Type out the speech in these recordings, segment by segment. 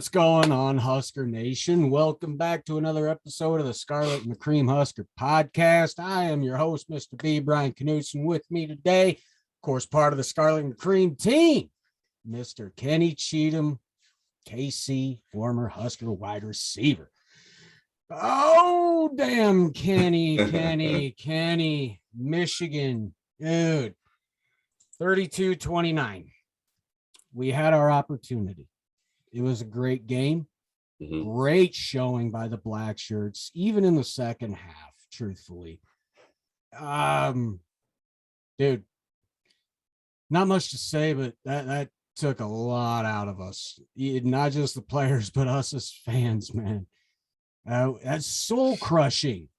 What's going on, Husker Nation? Welcome back to another episode of the Scarlet and the Cream Husker podcast. I am your host, Mr. B. Brian Knudsen. With me today, of course, part of the Scarlet and Cream team, Mr. Kenny Cheatham, KC, former Husker wide receiver. Oh, damn, Kenny, Michigan, dude, 32-29. We had our opportunity. It was a great game. Great showing by the black shirts, even in the second half, truthfully. Dude, not much to say, but that took a lot out of us. Not just the players, but us as fans, man. That's soul crushing.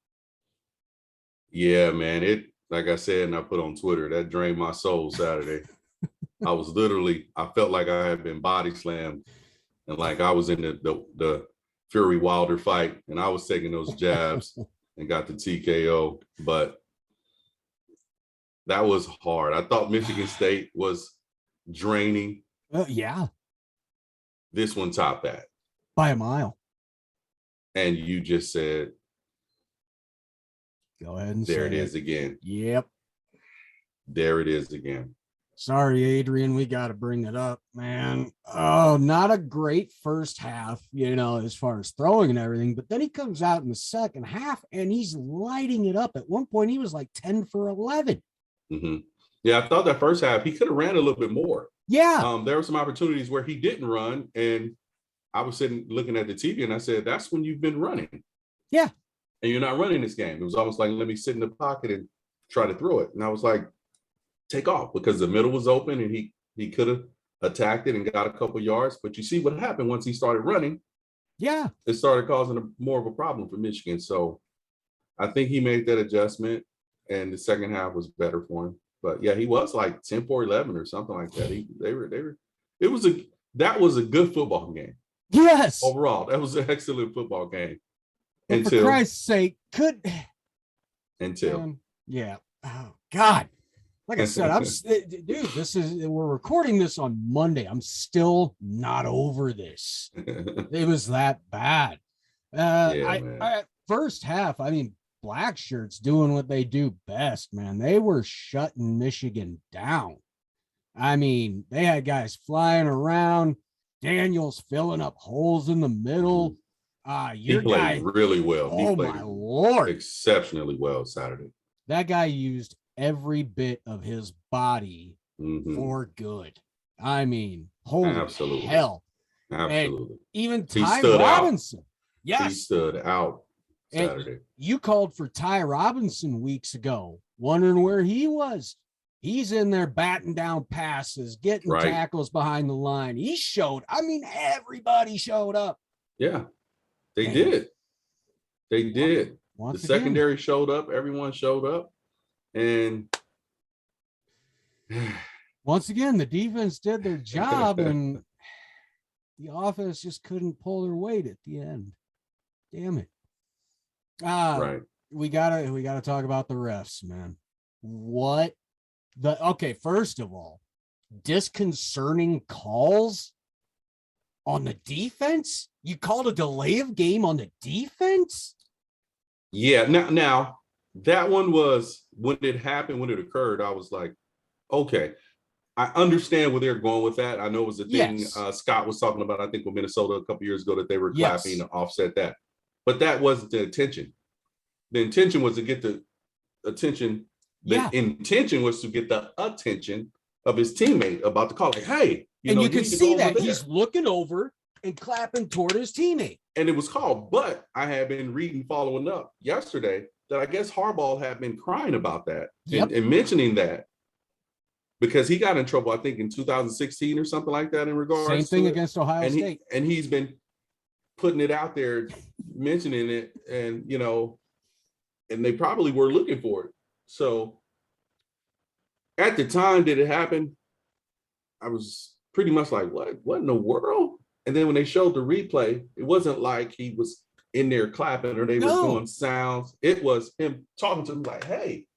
Yeah, man. It, like I said, and I put on Twitter, that drained my soul Saturday. I felt like I had been body slammed. And like I was in the Fury Wilder fight, and I was taking those jabs and got the TKO. But that was hard. I thought Michigan State was draining. Yeah. This one topped that. By a mile. And you just said, go ahead and there say it is again. Yep. There it is again. Sorry, Adrian, we got to bring it up, man. Oh, not a great first half, as far as throwing and everything, but then he comes out in the second half and he's lighting it up. At one point, he was like 10 for 11. Mm-hmm. Yeah, I thought that first half, he could have ran a little bit more. Yeah. There were some opportunities where he didn't run, and I was sitting looking at the TV and I said, that's when you've been running. Yeah. And you're not running this game. It was almost like, let me sit in the pocket and try to throw it. And I was like, take off, because the middle was open and he could have attacked it and got a couple yards. But you see what happened once he started running. Yeah. It started causing more of a problem for Michigan. So I think he made that adjustment, and the second half was better for him. But yeah, he was like 10 for 11 or something like that. That was a good football game. Yes. Overall, that was an excellent football game. And for Christ's sake, yeah. Oh God. Like I said, we're recording this on Monday. I'm still not over this. It was that bad. First half, black shirts doing what they do best, man. They were shutting Michigan down. They had guys flying around. Daniels filling up holes in the middle. He played really well. Oh, my Lord. Exceptionally well Saturday. That guy used every bit of his body for good. Holy Absolutely. hell. Absolutely. And even Ty Robinson. Yes. He stood out Saturday. And you called for Ty Robinson weeks ago, wondering where he was. He's in there batting down passes, getting tackles behind the line. He showed. Everybody showed up. Yeah, they did. They did. The secondary showed up. Everyone showed up. And once again, the defense did their job, and the offense just couldn't pull their weight at the end. Damn it. We gotta talk about the refs, man. First of all, disconcerting calls on the defense. You called a delay of game on the defense? Yeah, now that one was, when it happened, when it occurred, I was like, okay, I understand where they're going with that. I know it was a thing Scott was talking about, I think, with Minnesota a couple years ago, that they were clapping to offset that. But that wasn't the intention. The intention was to get the attention. The intention was to get the attention of his teammate about the call. Like, hey, you can see that he's looking over and clapping toward his teammate. And it was called. But I had been reading, following up yesterday, that I guess Harbaugh had been crying about that and mentioning that, because he got in trouble, I think, in 2016 or something like that in regards to same thing against Ohio State. And he's been putting it out there, mentioning it, and and they probably were looking for it. So at the time did it happen, I was pretty much like, what in the world? And then when they showed the replay, it wasn't like he was in there clapping or they were doing sounds. It was him talking to him like, hey,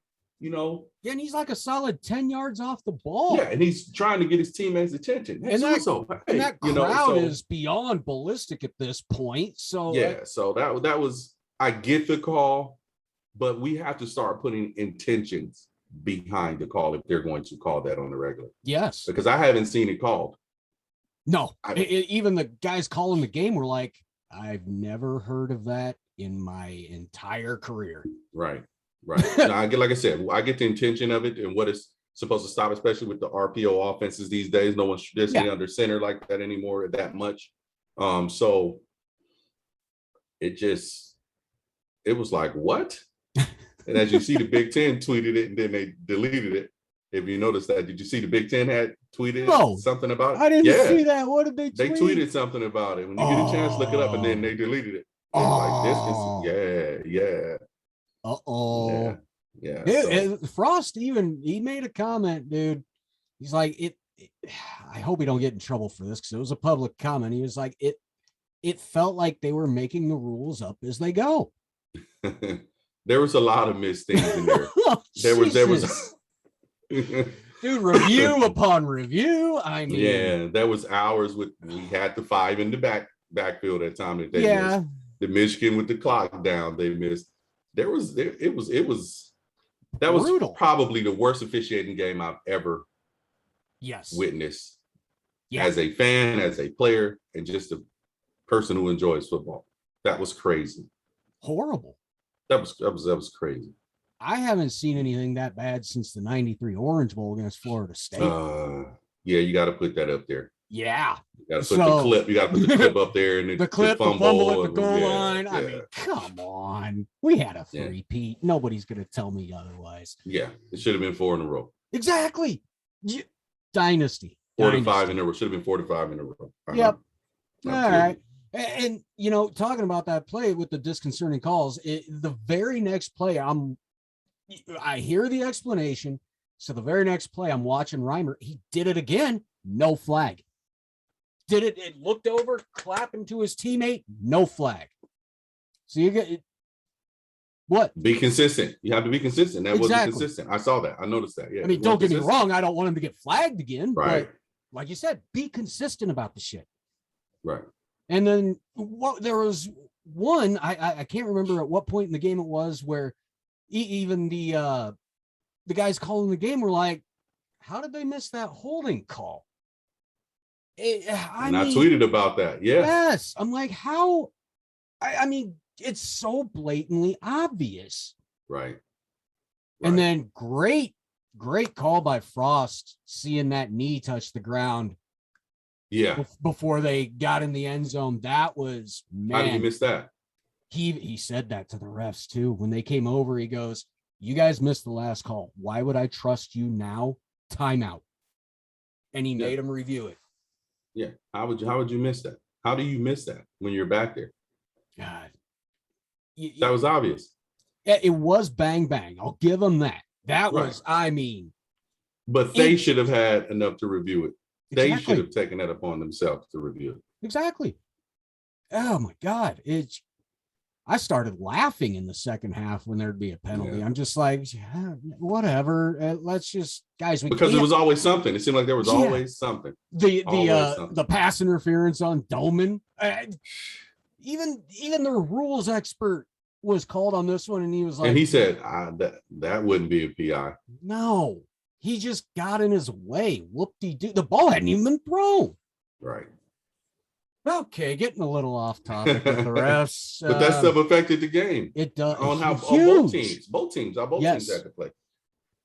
Yeah, and he's like a solid 10 yards off the ball. Yeah, and he's trying to get his teammates' attention. And that crowd is beyond ballistic at this point. So yeah, so that was, I get the call, but we have to start putting intentions behind the call if they're going to call that on the regular. Yes. Because I haven't seen it called. No, even the guys calling the game were like, I've never heard of that in my entire career. Right. Now, like I said, I get the intention of it and what it's supposed to stop, especially with the RPO offenses these days. No one's traditionally under center like that anymore that much. So it was like, what? And as you see, the Big Ten tweeted it and then they deleted it. If you noticed that, did you see the Big Ten had tweeted something about it? I didn't see that. What did they tweet? They tweeted something about it. When you get a chance, look it up, and then they deleted it. Like this is, yeah. Uh-oh. Yeah. Dude, Frost he made a comment, dude. He's like, I hope he don't get in trouble for this because it was a public comment. He was like, it felt like they were making the rules up as they go. There was a lot of missed things in there. there was dude, review upon review. I mean, yeah, there was hours we had the 5 in the backfield at time that they missed. The Michigan with the clock down, they missed. That was brutal. Probably the worst officiating game I've ever witnessed as a fan, as a player, and just a person who enjoys football. That was crazy. Horrible. That was crazy. I haven't seen anything that bad since the 93 Orange Bowl against Florida State. Yeah, you got to put that up there. Yeah. You got to put the clip. You got to put the clip up there. And the fumble at the goal line. I mean, come on. We had a three-peat. Nobody's going to tell me otherwise. Yeah, it should have been 4 in a row. Exactly. Dynasty. 4 to 5 in a row. Should have been 4 to 5 in a row. Yep. All right. And, talking about that play with the disconcerting calls, the very next play, I hear the explanation. So the very next play, I'm watching Reimer. He did it again. No flag. Did it? It looked over, clapping to his teammate. No flag. So you get it. What? Be consistent. You have to be consistent. That wasn't consistent. I saw that. I noticed that. Yeah. I mean, don't get me wrong. I don't want him to get flagged again. Right. But like you said, be consistent about the shit. Right. And then there was one, I can't remember at what point in the game it was where even the guys calling the game were like, how did they miss that holding call? I tweeted about that. Yeah. Yes. I'm like, how? I mean, it's so blatantly obvious. Right. And then great call by Frost, seeing that knee touch the ground. Yeah. Before they got in the end zone. That was, man. How did you miss that? He said that to the refs too. When they came over, he goes, you guys missed the last call. Why would I trust you now? Timeout. And he made him review it. Yeah. How would you miss that? How do you miss that when you're back there? God. That was obvious. It was bang, bang. I'll give them that. That was, I mean. But they should have had enough to review it. They should have taken that upon themselves to review it. Exactly. Oh my God. I started laughing in the second half when there'd be a penalty. Yeah. I'm just like, whatever. Let's just, guys. Because it was always something. It seemed like there was always something. The pass interference on Dolman. Even the rules expert was called on this one, and he was like, and he said that wouldn't be a PI. No, he just got in his way. Whoop-de-doo. The ball hadn't even been thrown. Right. Okay, getting a little off topic with the refs. But that stuff affected the game. It does. On both teams had to play.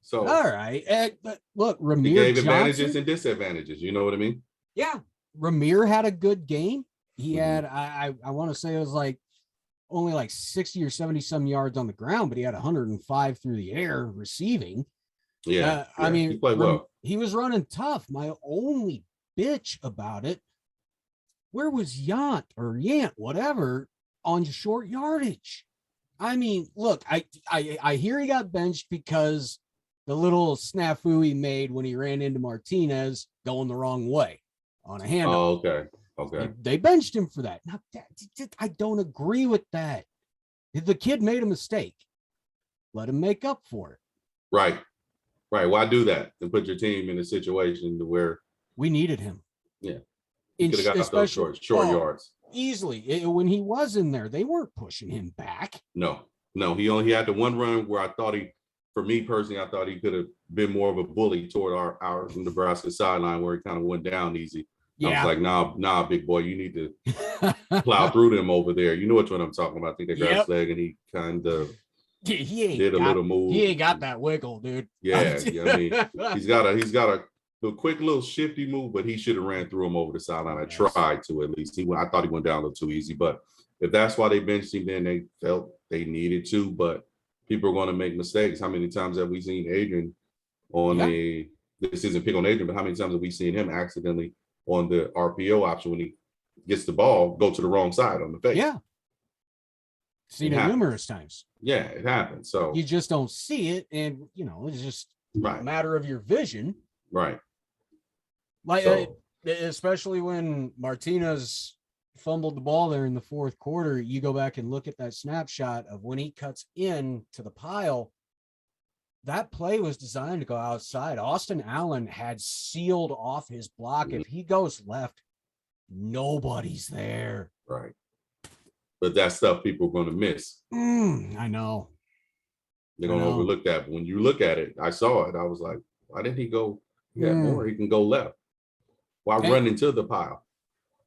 So all right. Look, Ramir gave advantages and disadvantages. You know what I mean? Yeah. Ramir had a good game. He had, I want to say it was like only like 60 or 70 some yards on the ground, but he had 105 through the air receiving. Yeah. I mean, he played well. He was running tough. My only bitch about it, where was Yant, whatever, on short yardage? I mean, look, I hear he got benched because the little snafu he made when he ran into Martinez going the wrong way on a handoff. Oh, okay. They benched him for that. Now, I don't agree with that. The kid made a mistake. Let him make up for it. Right. Why do that and put your team in a situation to where we needed him? Yeah, he could have got those short yards easily. When he was in there, they weren't pushing him back. No, he had the one run where I thought for me personally, I thought he could have been more of a bully toward our Nebraska sideline where he kind of went down easy. Yeah. I was like, nah, big boy, you need to plow through them over there. You know which one I'm talking about. I think they grabbed his leg and he kind of did a little move. He ain't got that wiggle, dude. Yeah, I mean, he's got a quick little shifty move, but he should have ran through him over the sideline. I tried to at least. I thought he went down a little too easy, but if that's why they benched him, then they felt they needed to. But people are going to make mistakes. How many times have we seen Adrian on this isn't pick on Adrian, but how many times have we seen him accidentally on the RPO option when he gets the ball, go to the wrong side on the face? Yeah. Seen it numerous times. Yeah, it happens. So you just don't see it. And, it's just a matter of your vision. Right. Like, especially when Martinez fumbled the ball there in the fourth quarter, you go back and look at that snapshot of when he cuts in to the pile. That play was designed to go outside. Austin Allen had sealed off his block. If he goes left, nobody's there. Right. But that's stuff people are going to miss. I know. They're going to overlook that. But when you look at it, I saw it. I was like, why didn't he go? He had more. He can go left. Why run into the pile?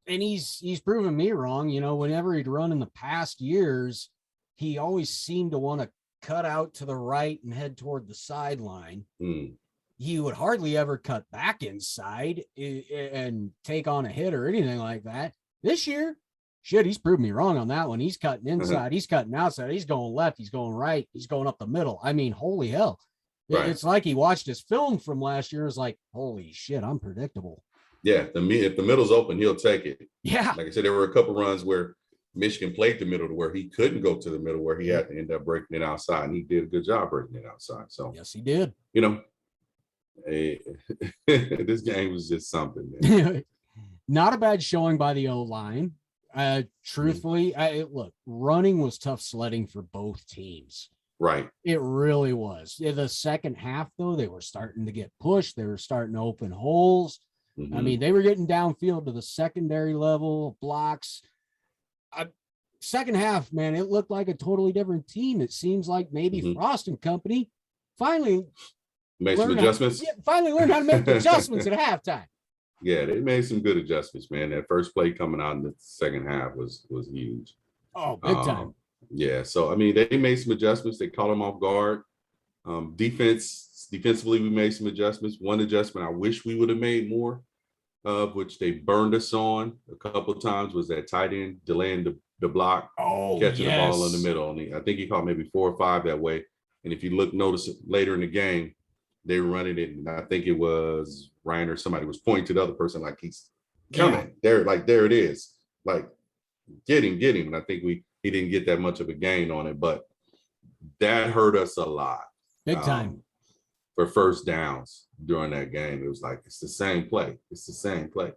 And he's proven me wrong. Whenever he'd run in the past years, he always seemed to want to cut out to the right and head toward the sideline. He would hardly ever cut back inside and take on a hit or anything like that. This year, he's proved me wrong on that one. He's cutting inside. He's cutting outside. He's going left. He's going right. He's going up the middle. I mean, holy hell. Right. It's like he watched his film from last year and was like, holy shit, I'm predictable. Yeah, if the middle's open, he'll take it. Yeah. Like I said, there were a couple runs where Michigan played the middle to where he couldn't go to the middle, where he had to end up breaking it outside, and he did a good job breaking it outside. So yes, he did. This game was just something, man. Not a bad showing by the O-line. Truthfully, look, running was tough sledding for both teams. Right. It really was. In the second half, though, they were starting to get pushed. They were starting to open holes. I mean, they were getting downfield to the secondary level, blocks. Second half, man, it looked like a totally different team. It seems like maybe Frost and company finally made some adjustments. Finally learned how to make adjustments at halftime. Yeah, they made some good adjustments, man. That first play coming out in the second half was huge. Oh, big time. Yeah, so I mean, they made some adjustments. They caught them off guard. Defensively, we made some adjustments. One adjustment I wish we would have made more of, which they burned us on a couple of times, was that tight end delaying the block, catching the ball in the middle. And I think he caught maybe 4 or 5 that way. And if you notice later in the game, they were running it, and I think it was Ryan or somebody was pointing to the other person like he's coming. There it is. Like, get him. And I think he didn't get that much of a gain on it, but that hurt us a lot. Big time. For first downs during that game. It was like, it's the same play. play.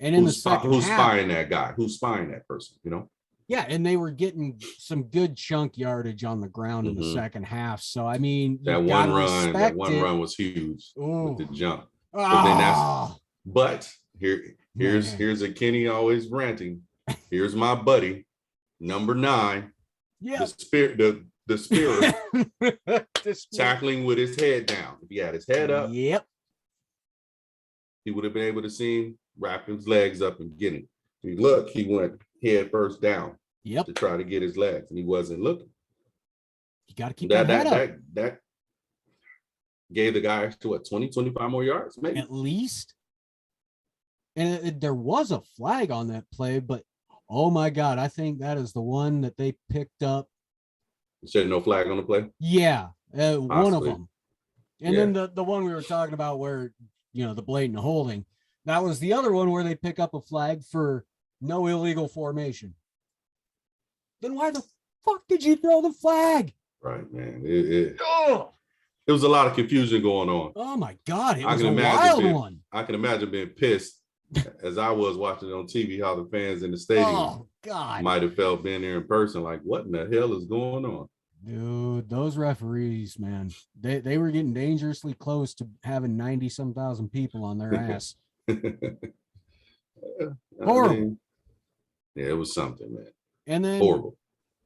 And in the second who's half, spying that guy? Who's spying that person, Yeah, and they were getting some good chunk yardage on the ground in the second half. So I mean, that one run was huge with the jump. But here's a Kenny always ranting. Here's my buddy, number 9. Yeah, the spirit tackling with his head down. If he had his head up, he would have been able to see him wrap his legs up and get him. He went head first down. To try to get his legs, and he wasn't looking. You got to keep that head up. That gave the guy to 20-25 more yards, maybe at least. And there was a flag on that play, but oh my God, I think that is the one that they picked up. You said no flag on the play? Yeah, one of them. And then the one we were talking about where, the blatant holding, that was the other one where they pick up a flag for no illegal formation. Then why the fuck did you throw the flag? Right, man. It was a lot of confusion going on. Oh my God, it was a wild one. I can imagine being pissed as I was watching it on TV, how the fans in the stadium might have felt being there in person, like, what in the hell is going on? Dude, those referees, man, they were getting dangerously close to having 90-some thousand people on their ass. Horrible. Yeah, it was something, man. And then horrible.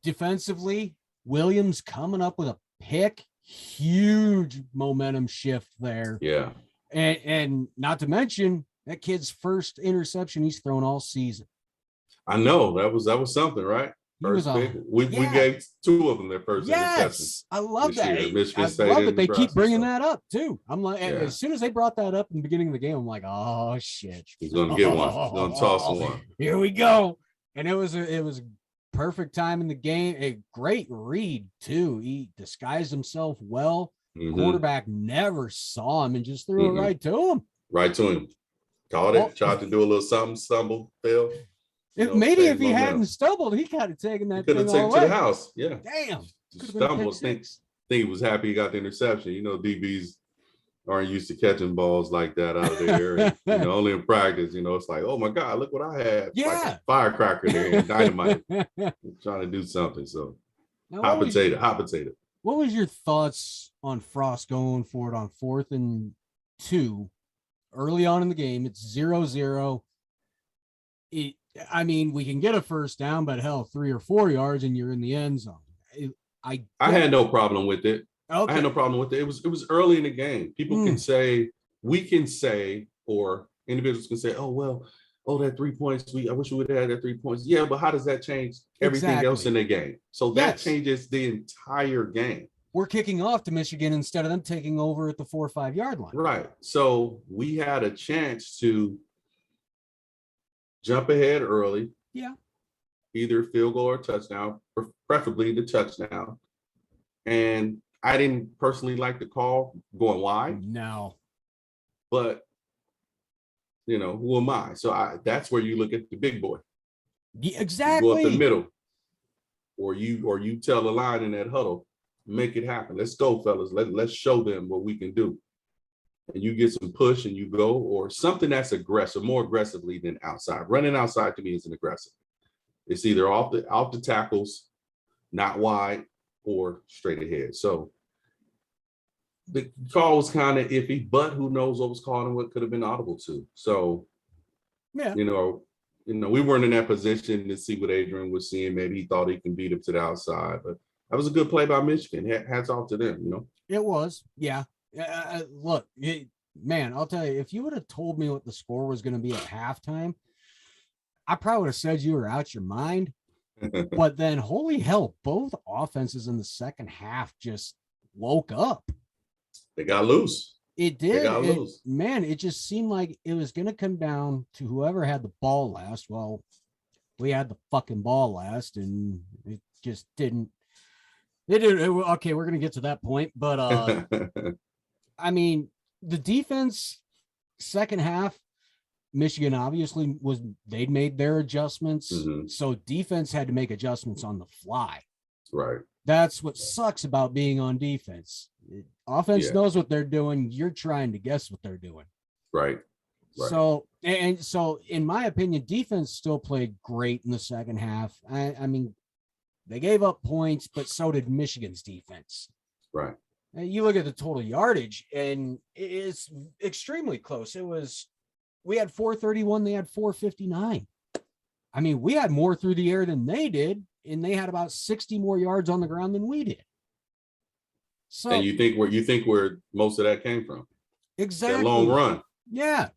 Defensively, Williams coming up with a pick, huge momentum shift there. Yeah. And not to mention that kid's first interception he's thrown all season. I know that was something, right? First pick. We gave two of them their first interception. I love that. Michigan I State love that they keep bringing so. that up too. I'm like, as soon as they brought that up in the beginning of the game, I'm like, oh shit, he's gonna get one. He's gonna toss one. Here we go. And it was a perfect time in the game. A great read too. He disguised himself well. Mm-hmm. Quarterback never saw him and just threw it right to him. Right to him. Caught it. Tried to do a little something. Stumbled. Fell. Maybe if he hadn't stumbled, he could have taken that. Could have taken to the house. Yeah. Damn. Stumbled. Think he was happy he got the interception. DBs aren't used to catching balls like that out of the air. And, only in practice, it's like, oh my God, look what I had. Yeah. Like a firecracker there and dynamite. Trying to do something. So hot potato. What was your thoughts on Frost going for it on 4th and 2 early on in the game? It's 0-0. We can get a first down, but hell, 3 or 4 yards and you're in the end zone. I had no problem with it. Okay. I had no problem with it. It was early in the game. People can say, or individuals can say, that 3 points. I wish we would have had that 3 points. Yeah, but how does that change everything else in the game? So that changes the entire game. We're kicking off to Michigan instead of them taking over at the 4 or 5 yard line. Right. So we had a chance to jump ahead early. Yeah. Either field goal or touchdown, preferably the touchdown. And I didn't personally like the call going wide. No. But, who am I? So that's where you look at the big boy. Yeah, exactly. You go up the middle. Or you tell the line in that huddle, make it happen. Let's go, fellas. Let's show them what we can do. And you get some push and you go, or something that's aggressive, more aggressively than outside. Running outside to me is an aggressive. It's either off the tackles, not wide, or straight ahead. So the call was kind of iffy, but who knows what was called and what could have been audible to. So, yeah, we weren't in that position to see what Adrian was seeing. Maybe he thought he can beat him to the outside, but that was a good play by Michigan. Hats off to them. It was, yeah. Look, man, I'll tell you, if you would have told me what the score was going to be at halftime, I probably would have said you were out your mind. But then, holy hell, both offenses in the second half just woke up. They got loose. It did. They got loose. Man, it just seemed like it was going to come down to whoever had the ball last. Well, we had the fucking ball last, and it just didn't. Okay, we're going to get to that point. But, the defense, second half, Michigan obviously they'd made their adjustments. Mm-hmm. So defense had to make adjustments on the fly. Right. That's what sucks about being on defense. Offense knows what they're doing. You're trying to guess what they're doing. Right. So in my opinion, defense still played great in the second half. They gave up points, but so did Michigan's defense. Right. And you look at the total yardage and it's extremely close. We had 431, they had 459. We had more through the air than they did, and they had about 60 more yards on the ground than we did. So, and you think where most of that came from? Exactly. That long run. Yeah.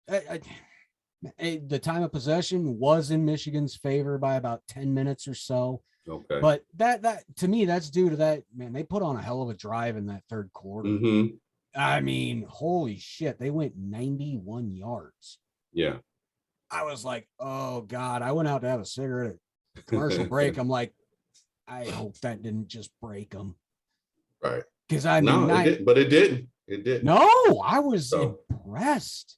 The time of possession was in Michigan's favor by about 10 minutes or so. Okay. But that to me, that's due to that, man, they put on a hell of a drive in that third quarter. Mm-hmm. Holy shit, they went 91 yards. Yeah. I was like, oh God, I went out to have a cigarette at commercial break. I'm like, I hope that didn't just break them. Right. Because it didn't, but it didn't. It didn't. No, I was impressed.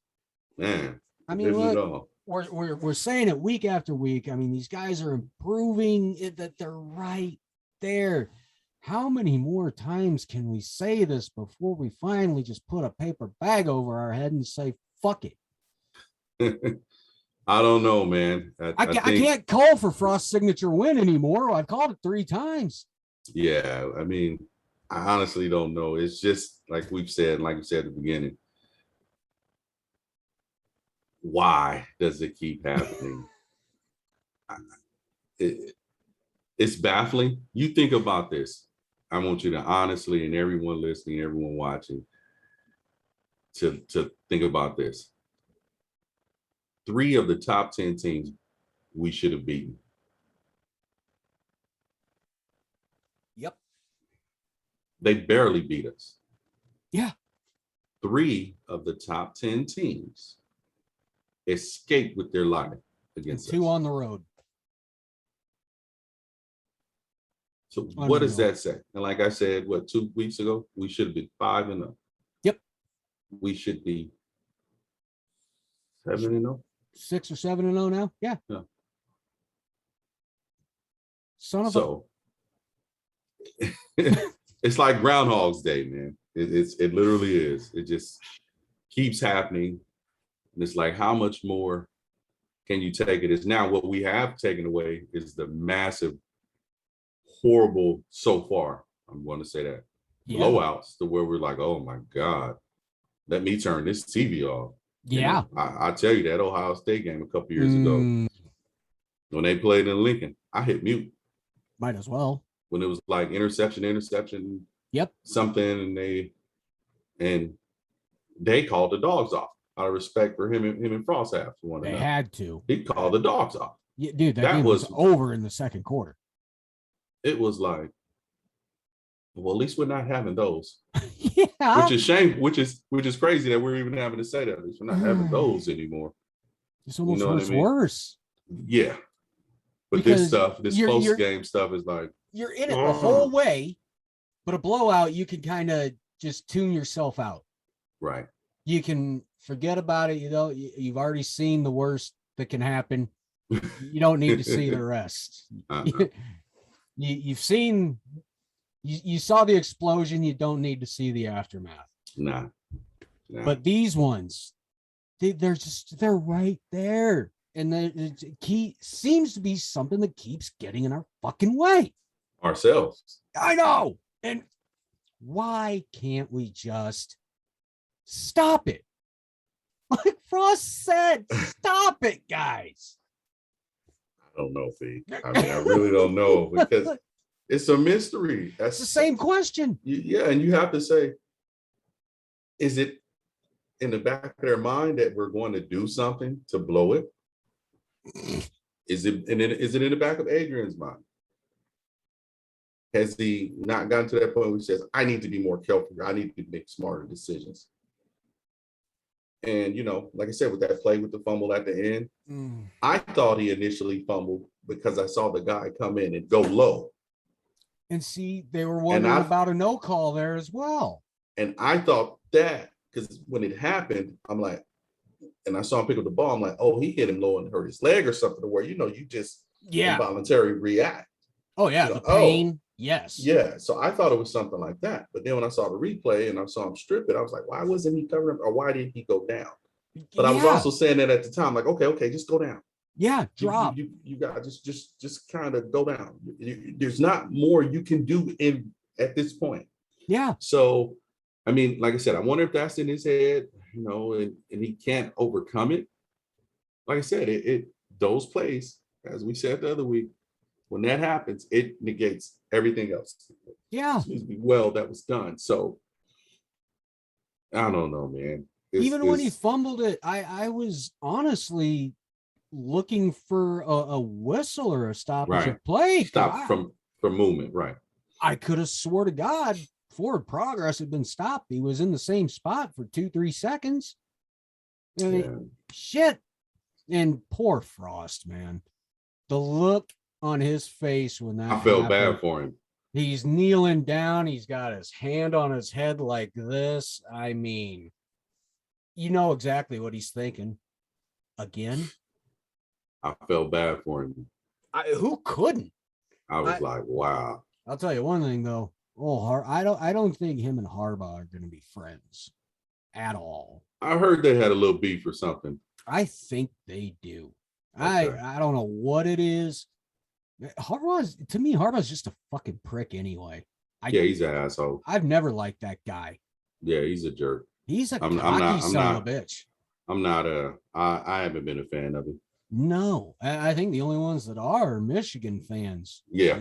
Man. Look, we're saying it week after week. These guys are improving that they're right there. How many more times can we say this before we finally just put a paper bag over our head and say, fuck it? I don't know, man. I can't call for Frost's signature win anymore. I've called it 3 times. Yeah, I mean, I honestly don't know. It's just like we've said, like you said at the beginning, why does it keep happening? It, it's baffling. You think about this. I want you to honestly, and everyone listening, everyone watching, to think about this. 3 of the top 10 teams we should have beaten. Yep. They barely beat us. Yeah. 3 of the top 10 teams escaped with their life against and 2 us. on the road. So what does that say? And like I said, 2 weeks ago, we should have been 5-0. Yep. We should be 7-0. 6 or 7-0 now. Yeah. Son of so it's like Groundhog's Day, man. It literally is. It just keeps happening. And it's like, how much more can you take it? Is now what we have taken away is the massive, horrible so far. I'm going to say that blowouts to where we're like, oh my God, let me turn this TV off. Yeah. You know, I tell you that Ohio State game a couple years ago when they played in Lincoln, I hit mute. Might as well. When it was like interception. Yep. Something, and they called the dogs off out of respect for him and Frost have one They another. had to. He called the dogs off. Yeah, dude, that game was over in the second quarter. It was like, well, at least we're not having those. Yeah. Which is shame. Which is crazy that we're even having to say that. At least we're not having those anymore. It's almost worse. Yeah. But because this post game stuff is like, you're in it the whole way, but a blowout, you can kind of just tune yourself out. Right. You can forget about it. You know, you've already seen the worst that can happen. You don't need to see the rest. You've seen, you saw the explosion. You don't need to see the aftermath. Nah. But these ones, they're right there. And the key seems to be something that keeps getting in our fucking way. Ourselves. I know. And why can't we just stop it? Like Frost said, stop it, guys. I don't know, Fee. I mean, I really don't know because it's a mystery. That's the same question. Yeah, and you have to say, is it in the back of their mind that we're going to do something to blow it? Is it in the back of Adrian's mind? Has he not gotten to that point where he says, I need to be more careful. I need to make smarter decisions. And, you know, like I said, with that play with the fumble at the end, I thought he initially fumbled because I saw the guy come in and go low. And see, they were wondering about a no call there as well. And I thought that, because when it happened, I'm like, and I saw him pick up the ball, I'm like, oh, he hit him low and hurt his leg or something, to where, you know, you just involuntarily react. Oh, yeah, you know, the pain. Yes. Yeah. So I thought it was something like that. But then when I saw the replay and I saw him strip it, I was like, why wasn't he covering up, or why didn't he go down? But I was also saying that at the time, like, okay, just go down. Yeah, drop. You got just kind of go down. There's not more you can do at this point. Yeah. So, I mean, like I said, I wonder if that's in his head, you know, and he can't overcome it. Like I said, it those plays, as we said the other week, when that happens, it negates everything else. Yeah. Well, that was done. So I don't know, man. Even when he fumbled it, I was honestly looking for a whistle or a stoppage of play. Stop from movement, right? I could have swore to God forward progress had been stopped. He was in the same spot for 2-3 seconds. I mean, shit. And poor Frost, man. The look on his face when that I felt bad for him. He's kneeling down. He's got his hand on his head like this. I mean, you know exactly what he's thinking. Again? I felt bad for him. Who couldn't? I was like, wow. I'll tell you one thing though. I don't think him and Harbaugh are going to be friends at all. I heard they had a little beef or something. I think they do. Okay. I don't know what it is, To me, Harbaugh's just a fucking prick anyway. Yeah, he's an asshole. I've never liked that guy. Yeah, he's a jerk. He's a cocky son of a bitch. I haven't been a fan of him. No, I think the only ones that are Michigan fans. Yeah.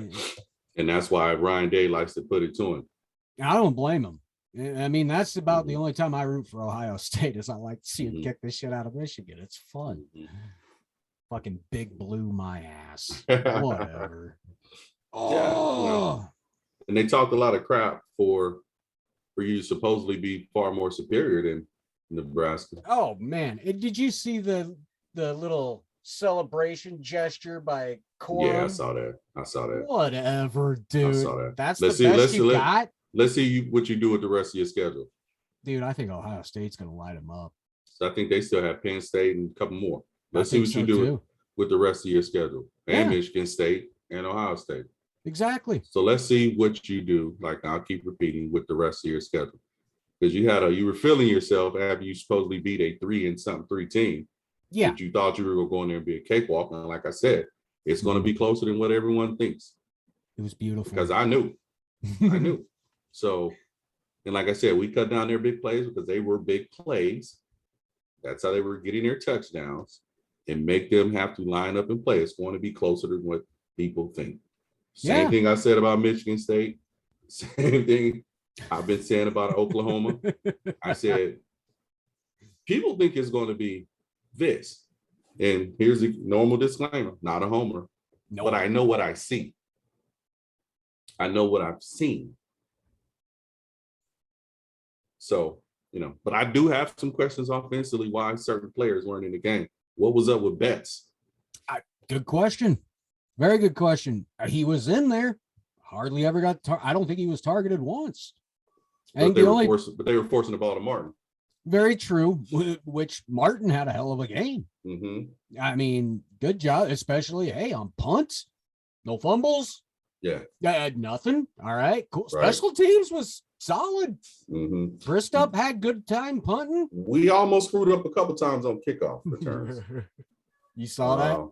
And that's why Ryan Day likes to put it to him. I don't blame him. I mean, that's about the only time I root for Ohio State is I like to see him kick the shit out of Michigan. It's fun. Fucking Big Blue my ass. Whatever. Yeah, and they talked a lot of crap for you to supposedly be far more superior than Nebraska. Oh man, did you see the little celebration gesture by Corum? Yeah, I saw that. Whatever, dude. I saw that. That's the best you got. Let's see what you do with the rest of your schedule. Dude, I think Ohio State's going to light them up. So I think they still have Penn State and a couple more. Let's see what you do with the rest of your schedule. And Michigan State and Ohio State. Exactly. So let's see what you do. Like I'll keep repeating with the rest of your schedule. Because you were feeling yourself after you supposedly beat a 3 team. Yeah. But you thought you were going to go in there and be a cakewalk. And like I said, it's going to be closer than what everyone thinks. It was beautiful. Because I knew. So, and like I said, we cut down their big plays because they were big plays. That's how they were getting their touchdowns and make them have to line up and play. It's going to be closer to what people think. Same thing I said about Michigan State. Same thing I've been saying about Oklahoma. I said, people think it's going to be this. And here's a normal disclaimer, not a homer. No. But I know what I see. I know what I've seen. So, but I do have some questions offensively why certain players weren't in the game. What was up with Betts? Good question. Very good question. He was in there. Hardly ever got I don't think he was targeted once. But they were forcing the ball to Martin. Very true, which Martin had a hell of a game. Mm-hmm. I mean, good job, especially, on punts, no fumbles. Yeah. Nothing. All right, cool. Right. Special teams was solid. Mm-hmm. Bristup had good time punting. We almost screwed up a couple times on kickoff returns. You saw that?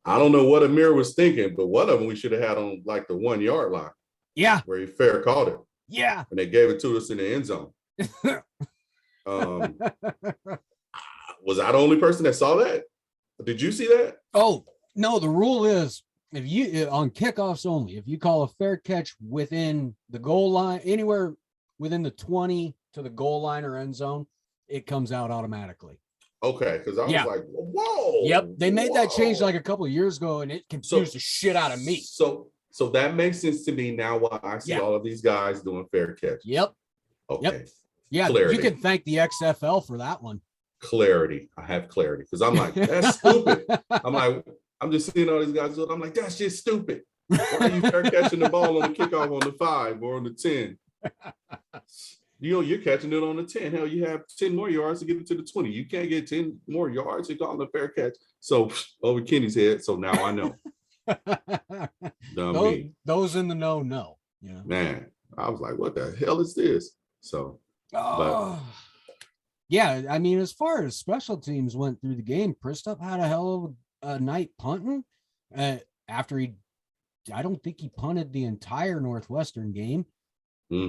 I don't know what Amir was thinking, but one of them we should have had on like the 1 yard line. Yeah. Where he fair caught it. Yeah. And they gave it to us in the end zone. Was I the only person that saw that? Did you see that? Oh, no, the rule is if you on kickoffs only, if you call a fair catch within the goal line, anywhere within the 20 to the goal line or end zone, it comes out automatically. Okay, because I was like, whoa. Yep, they made that change like a couple of years ago, and it confused the shit out of me. So that makes sense to me now why I see all of these guys doing fair catch. Yep. Okay. Yep. Yeah, clarity. You can thank the XFL for that one. Clarity. I have clarity because I'm like, that's stupid. I'm just seeing all these guys do it. I'm like, that's just stupid. Why are you fair catching the ball on the kickoff on the 5 or on the 10? You're catching it on the 10. Hell, you have 10 more yards to get it to the 20. You can't get 10 more yards. You call it a fair catch. So over Kenny's head. So now I know. Those in the know. Yeah. Man, I was like, what the hell is this? So, yeah, I mean, as far as special teams went through the game, Bristup had a hell of a night punting. After I don't think he punted the entire Northwestern game.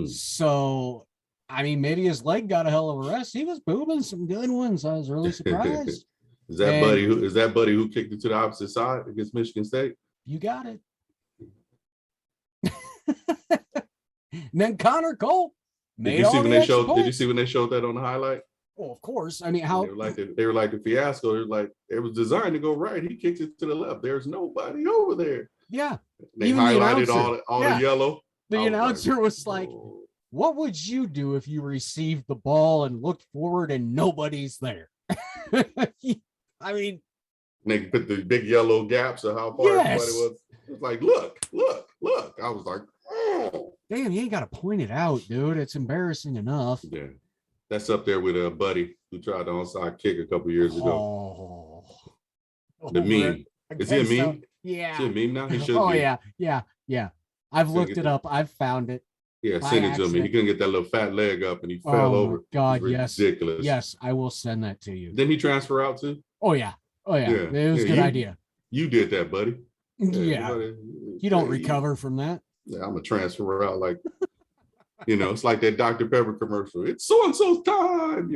So, I mean, maybe his leg got a hell of a rest. He was booming some good ones. I was really surprised. Is that Buddy who kicked it to the opposite side against Michigan State? You got it. And then Connor Cole. Did you see when they showed that on the highlight? Oh, of course. I mean, how they were like the fiasco. It was designed to go right. He kicked it to the left. There's nobody over there. Yeah. They highlighted all the yellow. The announcer was like, what would you do if you received the ball and looked forward and nobody's there? I mean, they put the big yellow gaps of how far everybody was. It was like, look. I was like, oh. Damn, you ain't got to point it out, dude. It's embarrassing enough. Yeah. That's up there with a Buddy who tried the onside kick a couple years ago. The meme. Is he a meme? Yeah. Is he a meme now? He should be. Yeah. I've looked it up. I've found it. Yeah, send it to me. He couldn't get that little fat leg up and he fell over. God, yes. Ridiculous. Yes, I will send that to you. Didn't he transfer out too? Oh, yeah. It was a good idea. You did that, buddy. Yeah. You don't recover from that. Yeah, I'm gonna transfer out like, it's like that Dr. Pepper commercial. It's so-and-so's time,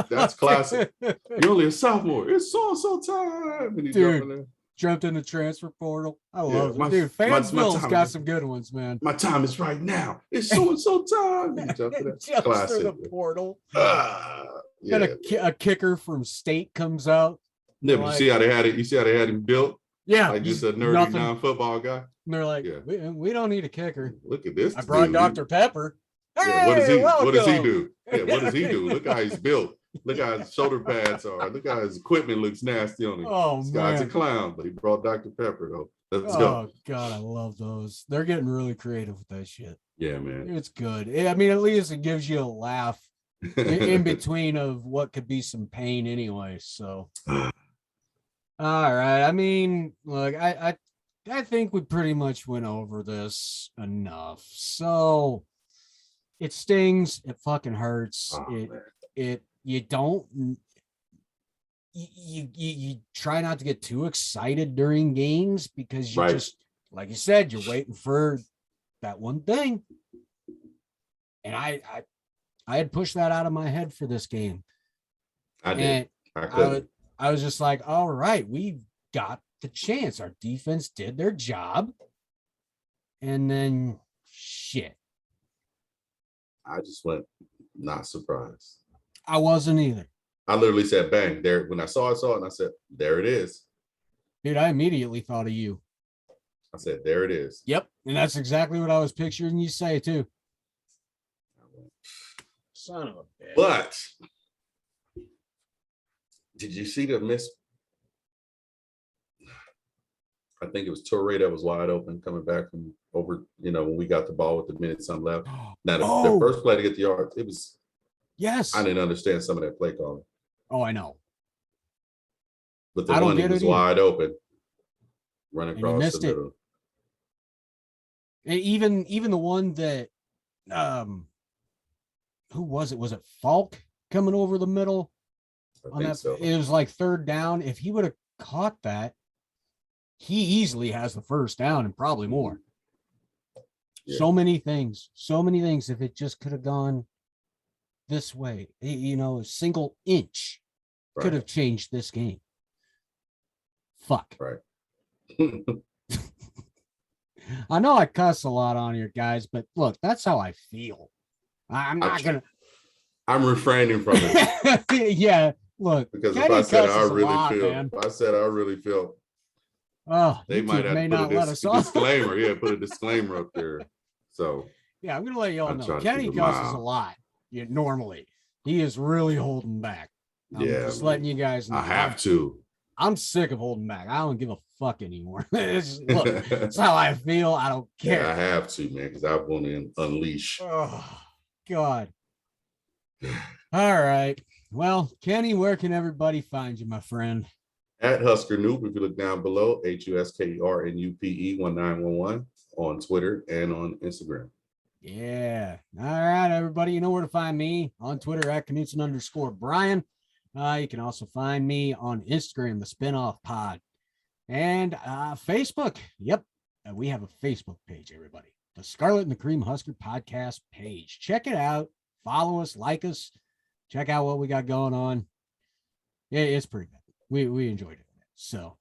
that's classic. You're only a sophomore. It's so-and-so time. And he jumped in the transfer portal. I love it. Dude, Fansville's got some good ones, man. My time is right now. It's so-and-so time. And he jumped through the portal. Then a kicker from state comes out. Yeah, but you see how they had it? You see how they had him built? Yeah. Like just a nerdy non-football guy. And they're like, we don't need a kicker. Look at this. I brought Dr. Pepper. Yeah, what does he do? Yeah, what does he do? Look how he's built. Look how his shoulder pads are. Look how his equipment looks nasty on him. Oh, this guy's a clown, but he brought Dr. Pepper though. Let's go. Oh God, I love those. They're getting really creative with that shit. Yeah, man. It's good. I mean, at least it gives you a laugh in between of what could be some pain anyway. So all right. I mean, look, I think we pretty much went over this enough. So it stings. It fucking hurts. You try not to get too excited during games because you just, like you said, you're waiting for that one thing. And I had pushed that out of my head for this game. I did. I was just like, all right, we've got the chance. Our defense did their job. And then shit. I just went not surprised. I wasn't either. I literally said, bang, there. When I saw it, and I said, there it is. Dude, I immediately thought of you. I said, there it is. Yep. And that's exactly what I was picturing you say, too. Son of a bitch. But did you see the miss? I think it was Toure that was wide open coming back from over, when we got the ball with the minute some left. Now, the first play to get the yard, it was. Yes. I didn't understand some of that play calling. Oh, I know. But the one he was wide open, running across the middle. And even the one that, who was it? Was it Falk coming over the middle? I think so. It was like third down. If he would have caught that, he easily has the first down and probably more. Yeah. So many things. If it just could have gone this way, a single inch could have changed this game. Fuck. Right. I know I cuss a lot on here, guys, but look, that's how I feel. I'm refraining from it. Yeah, look. Because if I said I really feel, oh, they might have to put a disclaimer. Yeah, put a disclaimer up there. So yeah, I'm gonna let y'all know. Kenny cusses a lot. Normally, he is really holding back. I'm just letting you guys know. I have to. I'm sick of holding back. I don't give a fuck anymore. Look, it's how I feel. I don't care. Yeah, I have to, man, because I want to unleash. Oh, God. All right. Well, Kenny, where can everybody find you, my friend? At Husker Noob, if you look down below, HUSKERNUPE 1911 on Twitter and on Instagram. Yeah. All right, everybody. You know where to find me on Twitter at Knutson_Brian. You can also find me on Instagram, the Spinoff Pod, and Facebook. Yep, we have a Facebook page, everybody. The Scarlet and the Cream Husker podcast page. Check it out. Follow us, like us. Check out what we got going on. Yeah, it's pretty good. We enjoyed it. So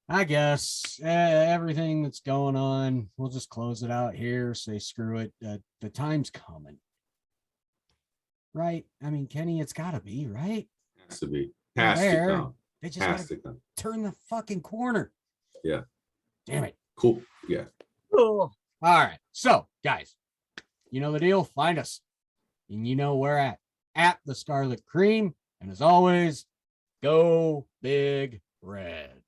I guess everything that's going on, we'll just close it out here. Say screw it. The time's coming. Right? I mean, Kenny, it's got to be, right? Has to be. Has to come. They just has to come. Turn the fucking corner. Yeah. Damn it. Cool. Yeah. Oh. All right. So, guys, you know the deal. Find us. And you know where at the Scarlet Cream. And as always, go Big Red.